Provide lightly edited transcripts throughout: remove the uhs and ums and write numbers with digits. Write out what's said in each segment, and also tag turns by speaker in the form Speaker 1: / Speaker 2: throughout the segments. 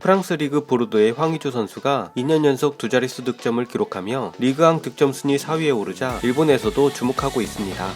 Speaker 1: 프랑스 리그 보르도의 황의조 선수가 2년 연속 두 자릿수 득점을 기록하며 리그왕 득점 순위 4위에 오르자 일본에서도 주목하고 있습니다.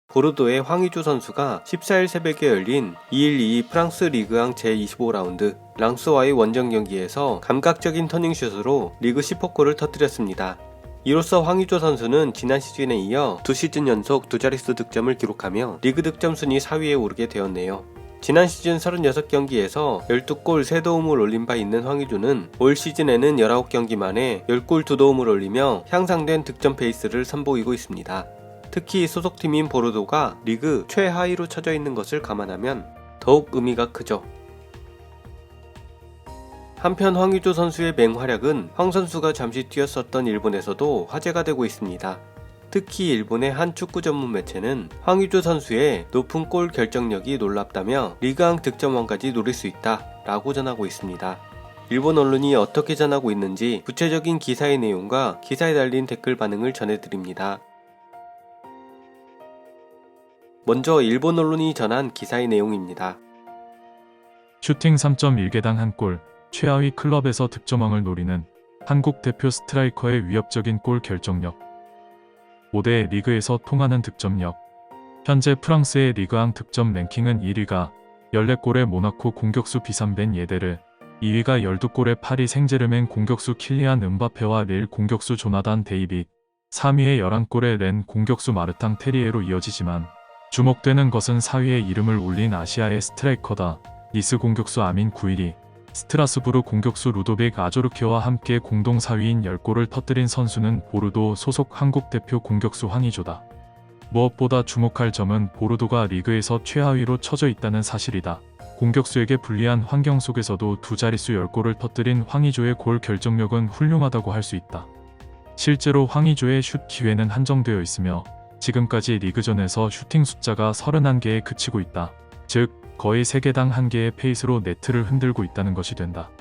Speaker 1: 보르도의 황의조 선수가 14일 새벽에 열린 2-1-2 프랑스 리그왕 제25라운드 랑스와의 원정 경기에서 감각적인 터닝슛으로 리그 10호골을 터뜨렸습니다. 이로써 황의조 선수는 지난 시즌에 이어 2시즌 연속 두 자릿수 득점을 기록하며 리그 득점 순위 4위에 오르게 되었네요. 지난 시즌 36경기에서 12골 3도움을 올린 바 있는 황의조는 올 시즌에는 19경기 만에 10골 2도움을 올리며 향상된 득점 페이스를 선보이고 있습니다. 특히 소속팀인 보르도가 리그 최하위로 처져 있는 것을 감안하면 더욱 의미가 크죠. 한편 황의조 선수의 맹활약은 황 선수가 잠시 뛰었었던 일본에서도 화제가 되고 있습니다. 특히 일본의 한 축구 전문 매체는 황의조 선수의 높은 골 결정력이 놀랍다며 리그왕 득점왕까지 노릴 수 있다 라고 전하고 있습니다. 일본 언론이 어떻게 전하고 있는지 구체적인 기사의 내용과 기사에 달린 댓글 반응을 전해드립니다. 먼저 일본 언론이 전한 기사의 내용입니다.
Speaker 2: 슈팅 3.1개당 1골, 최하위 클럽에서 득점왕을 노리는 한국 대표 스트라이커의 위협적인 골 결정력. 5대 리그에서 통하는 득점력. 현재 프랑스의 리그왕 득점 랭킹은 1위가 14골의 모나코 공격수 비산 벤 예데르, 2위가 12골의 파리 생제르맹 공격수 킬리안 음바페와 릴 공격수 조나단 데이빗, 3위의 11골의 렌 공격수 마르탕 테리에로 이어지지만 주목되는 것은 4위에 이름을 올린 아시아의 스트라이커다. 니스 공격수 아민 구이리, 스트라스부르 공격수 루도빅 아조르케와 함께 공동 4위인 10골을 터뜨린 선수는 보르도 소속 한국 대표 공격수 황의조다. 무엇보다 주목할 점은 보르도가 리그에서 최하위로 처져 있다는 사실이다. 공격수에게 불리한 환경 속에서도 두 자릿수 10골을 터뜨린 황의조의 골 결정력은 훌륭하다고 할 수 있다. 실제로 황의조의 슛 기회는 한정되어 있으며 지금까지 리그전에서 슈팅 숫자가 31개에 그치고 있다. 즉 거의 3개당 1개의 페이스로 네트를 흔들고 있다는 것이 된다.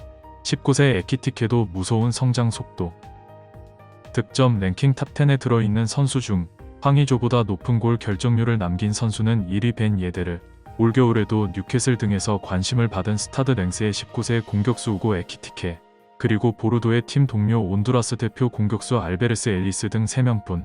Speaker 2: 19세 에키티케도 무서운 성장 속도. 득점 랭킹 탑10에 들어있는 선수 중 황의조보다 높은 골 결정률을 남긴 선수는 1위 벤 예데르, 올겨울에도 뉴캐슬 등에서 관심을 받은 스타드 랭스의 19세 공격수 우고 에키티케, 그리고 보르도의 팀 동료 온두라스 대표 공격수 알베르스 엘리스 등 3명뿐.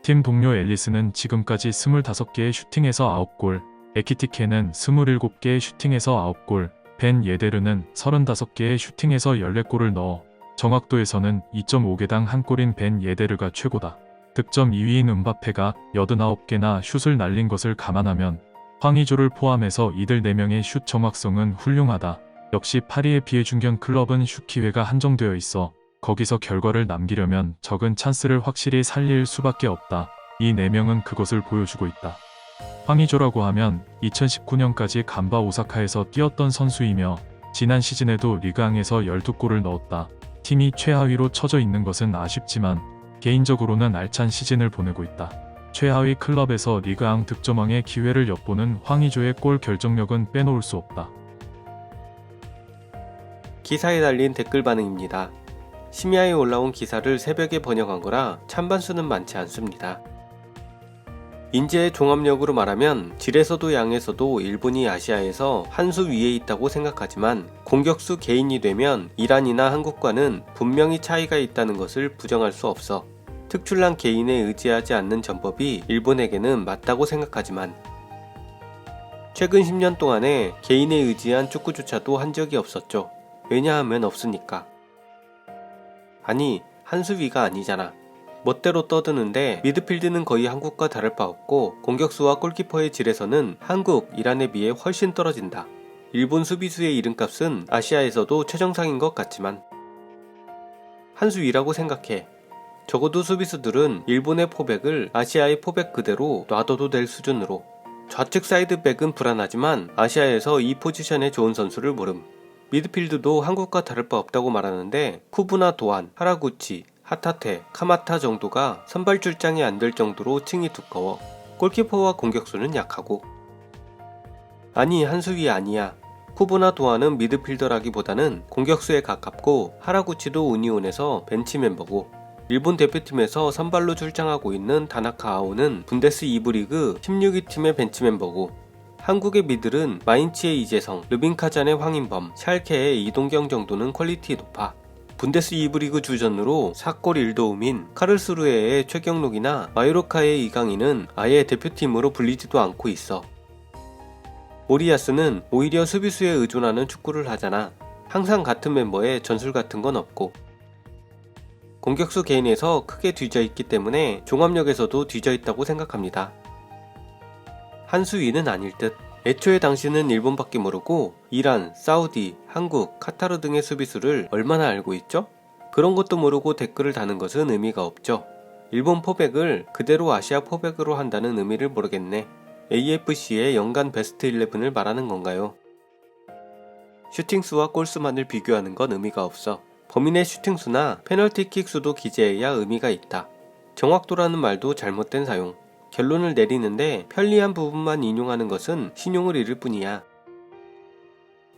Speaker 2: 팀 동료 엘리스는 지금까지 25개의 슈팅에서 9골, 에키티케는 27개의 슈팅에서 9골, 벤 예데르는 35개의 슈팅에서 14골을 넣어 정확도에서는 2.5개당 1골인 벤 예데르가 최고다. 득점 2위인 음바페가 89개나 슛을 날린 것을 감안하면 황의조를 포함해서 이들 4명의 슛 정확성은 훌륭하다. 역시 파리의 비해 중견 클럽은 슛 기회가 한정되어 있어 거기서 결과를 남기려면 적은 찬스를 확실히 살릴 수밖에 없다. 이 4명은 그것을 보여주고 있다. 황의조라고 하면 2019년까지 간바 오사카에서 뛰었던 선수이며 지난 시즌에도 리그왕에서 12골을 넣었다. 팀이 최하위로 처져 있는 것은 아쉽지만 개인적으로는 알찬 시즌을 보내고 있다. 최하위 클럽에서 리그왕 득점왕의 기회를 엿보는 황의조의 골 결정력은 빼놓을 수 없다.
Speaker 1: 기사에 달린 댓글 반응입니다. 심야에 올라온 기사를 새벽에 번역한 거라 찬반수는 많지 않습니다. 인재의 종합력으로 말하면 질에서도 양에서도 일본이 아시아에서 한 수 위에 있다고 생각하지만 공격수 개인이 되면 이란이나 한국과는 분명히 차이가 있다는 것을 부정할 수 없어 특출난 개인에 의지하지 않는 전법이 일본에게는 맞다고 생각하지만 최근 10년 동안에 개인에 의지한 축구조차도 한 적이 없었죠. 왜냐하면 없으니까. 아니, 한 수 위가 아니잖아. 멋대로 떠드는데 미드필드는 거의 한국과 다를 바 없고 공격수와 골키퍼의 질에서는 한국, 이란에 비해 훨씬 떨어진다. 일본 수비수의 이름값은 아시아에서도 최정상인 것 같지만 한 수 위라고 생각해. 적어도 수비수들은 일본의 포백을 아시아의 포백 그대로 놔둬도 될 수준으로. 좌측 사이드백은 불안하지만 아시아에서 이 포지션에 좋은 선수를 모름. 미드필드도 한국과 다를 바 없다고 말하는데 쿠부나 도안, 하라구치, 하타테, 카마타 정도가 선발 출장이 안 될 정도로 층이 두꺼워 골키퍼와 공격수는 약하고. 아니, 한 수 위 아니야. 쿠부나 도안은 미드필더라기보다는 공격수에 가깝고 하라구치도 우니온에서 벤치 멤버고 일본 대표팀에서 선발로 출장하고 있는 다나카 아오는 분데스 2부 리그 16위 팀의 벤치 멤버고, 한국의 미들은 마인츠의 이재성, 르빈카잔의 황인범, 샬케의 이동경 정도는 퀄리티 높아. 분데스 2부 리그 주전으로 4골 1도움인 카를스루에의 최경록이나 마요르카의 이강인은 아예 대표팀으로 불리지도 않고 있어. 모리아스는 오히려 수비수에 의존하는 축구를 하잖아. 항상 같은 멤버에 전술 같은 건 없고, 공격수 개인에서 크게 뒤져 있기 때문에 종합력에서도 뒤져 있다고 생각합니다. 한수위는 아닐 듯. 애초에 당신은 일본밖에 모르고 이란, 사우디, 한국, 카타르 등의 수비수를 얼마나 알고 있죠? 그런 것도 모르고 댓글을 다는 것은 의미가 없죠. 일본 포백을 그대로 아시아 포백으로 한다는 의미를 모르겠네. AFC의 연간 베스트 11을 말하는 건가요? 슈팅수와 골수만을 비교하는 건 의미가 없어. 범인의 슈팅수나 페널티킥 수도 기재해야 의미가 있다. 정확도라는 말도 잘못된 사용. 결론을 내리는데 편리한 부분만 인용하는 것은 신용을 잃을 뿐이야.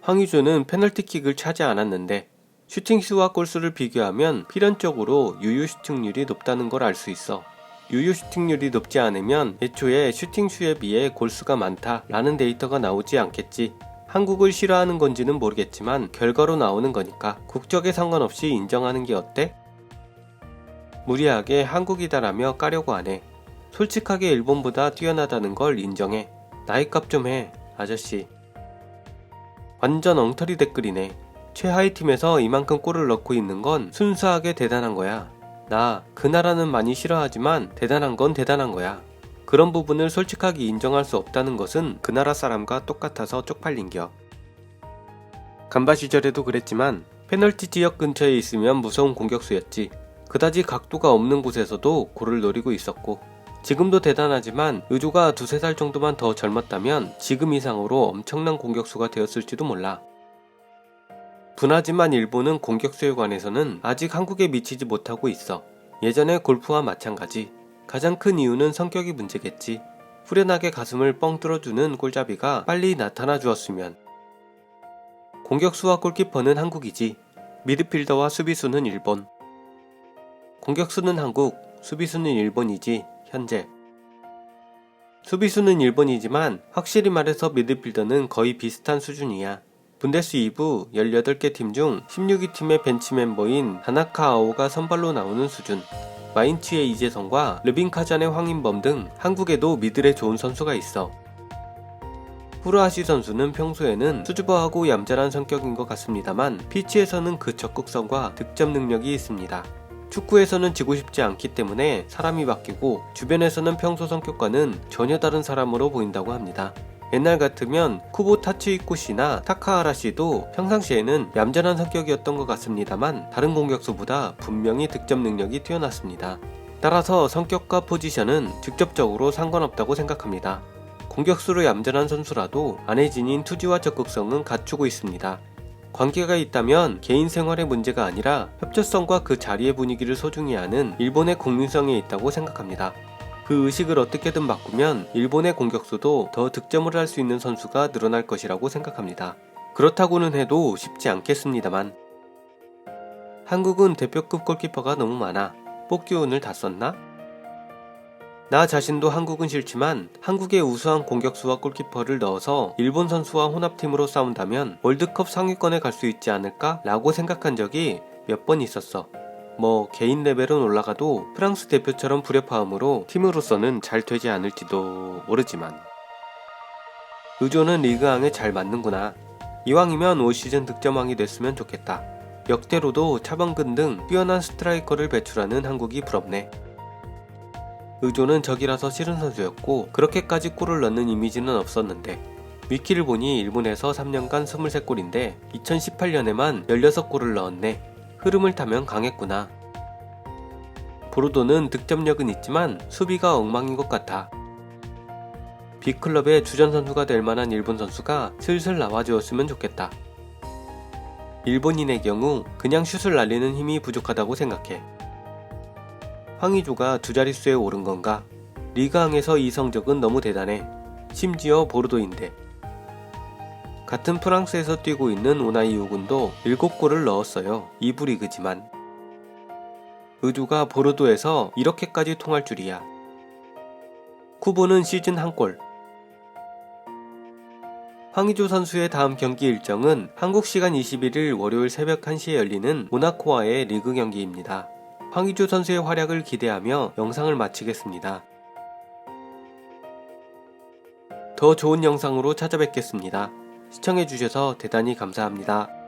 Speaker 1: 황의조는 페널티킥을 차지 않았는데 슈팅수와 골수를 비교하면 필연적으로 유효 슈팅률이 높다는 걸 알 수 있어. 유효 슈팅률이 높지 않으면 애초에 슈팅수에 비해 골수가 많다 라는 데이터가 나오지 않겠지. 한국을 싫어하는 건지는 모르겠지만 결과로 나오는 거니까 국적에 상관없이 인정하는 게 어때? 무리하게 한국이다라며 까려고 안 해. 솔직하게 일본보다 뛰어나다는 걸 인정해. 나이값 좀 해, 아저씨. 완전 엉터리 댓글이네. 최하위 팀에서 이만큼 골을 넣고 있는 건 순수하게 대단한 거야. 나 그 나라는 많이 싫어하지만 대단한 건 대단한 거야. 그런 부분을 솔직하게 인정할 수 없다는 것은 그 나라 사람과 똑같아서 쪽팔린겨. 간바 시절에도 그랬지만 페널티 지역 근처에 있으면 무서운 공격수였지. 그다지 각도가 없는 곳에서도 골을 노리고 있었고, 지금도 대단하지만 의조가 2~3살 정도만 더 젊었다면 지금 이상으로 엄청난 공격수가 되었을지도 몰라. 분하지만 일본은 공격수에 관해서는 아직 한국에 미치지 못하고 있어. 예전의 골프와 마찬가지. 가장 큰 이유는 성격이 문제겠지. 후련하게 가슴을 뻥 뚫어주는 골잡이가 빨리 나타나 주었으면. 공격수와 골키퍼는 한국이지. 미드필더와 수비수는 일본. 공격수는 한국, 수비수는 일본이지. 현재 수비수는 일본이지만 확실히 말해서 미드필더는 거의 비슷한 수준이야. 분데스 2부 18개 팀 중 16위 팀의 벤치 멤버인 다나카 아오가 선발로 나오는 수준. 마인츠의 이재성과 르빈카잔의 황인범 등 한국에도 미들에 좋은 선수가 있어. 후르아시 선수는 평소에는 수줍어하고 얌전한 성격인 것 같습니다만 피치에서는 그 적극성과 득점 능력이 있습니다. 축구에서는 지고 싶지 않기 때문에 사람이 바뀌고 주변에서는 평소 성격과는 전혀 다른 사람으로 보인다고 합니다. 옛날 같으면 쿠보 타츠이코 씨나 타카하라 씨도 평상시에는 얌전한 성격이었던 것 같습니다만 다른 공격수보다 분명히 득점 능력이 뛰어났습니다. 따라서 성격과 포지션은 직접적으로 상관없다고 생각합니다. 공격수로 얌전한 선수라도 안에 지닌 투지와 적극성은 갖추고 있습니다. 관계가 있다면 개인 생활의 문제가 아니라 협조성과 그 자리의 분위기를 소중히 하는 일본의 국민성에 있다고 생각합니다. 그 의식을 어떻게든 바꾸면 일본의 공격수도 더 득점을 할 수 있는 선수가 늘어날 것이라고 생각합니다. 그렇다고는 해도 쉽지 않겠습니다만. 한국은 대표급 골키퍼가 너무 많아. 뽑기 운을 다 썼나? 나 자신도 한국은 싫지만 한국의 우수한 공격수와 골키퍼를 넣어서 일본 선수와 혼합팀으로 싸운다면 월드컵 상위권에 갈 수 있지 않을까? 라고 생각한 적이 몇 번 있었어. 개인 레벨은 올라가도 프랑스 대표처럼 불협화음으로 팀으로서는 잘 되지 않을지도 모르지만. 의조는 리그왕에 잘 맞는구나. 이왕이면 올 시즌 득점왕이 됐으면 좋겠다. 역대로도 차범근 등 뛰어난 스트라이커를 배출하는 한국이 부럽네. 의조는 적이라서 싫은 선수였고 그렇게까지 골을 넣는 이미지는 없었는데 위키를 보니 일본에서 3년간 23골인데 2018년에만 16골을 넣었네. 흐름을 타면 강했구나. 보르도는 득점력은 있지만 수비가 엉망인 것 같아. B클럽의 주전 선수가 될 만한 일본 선수가 슬슬 나와주었으면 좋겠다. 일본인의 경우 그냥 슛을 날리는 힘이 부족하다고 생각해. 황의조가 두 자릿수에 오른 건가? 리그왕에서 이 성적은 너무 대단해. 심지어 보르도인데. 같은 프랑스에서 뛰고 있는 우나이 우군도 7골을 넣었어요. 2부 리그지만. 의두가 보르도에서 이렇게까지 통할 줄이야. 쿠보는 시즌 1골. 황의조 선수의 다음 경기 일정은 한국 시간 21일 월요일 새벽 1시에 열리는 모나코와의 리그 경기입니다. 황의조 선수의 활약을 기대하며 영상을 마치겠습니다. 더 좋은 영상으로 찾아뵙겠습니다. 시청해주셔서 대단히 감사합니다.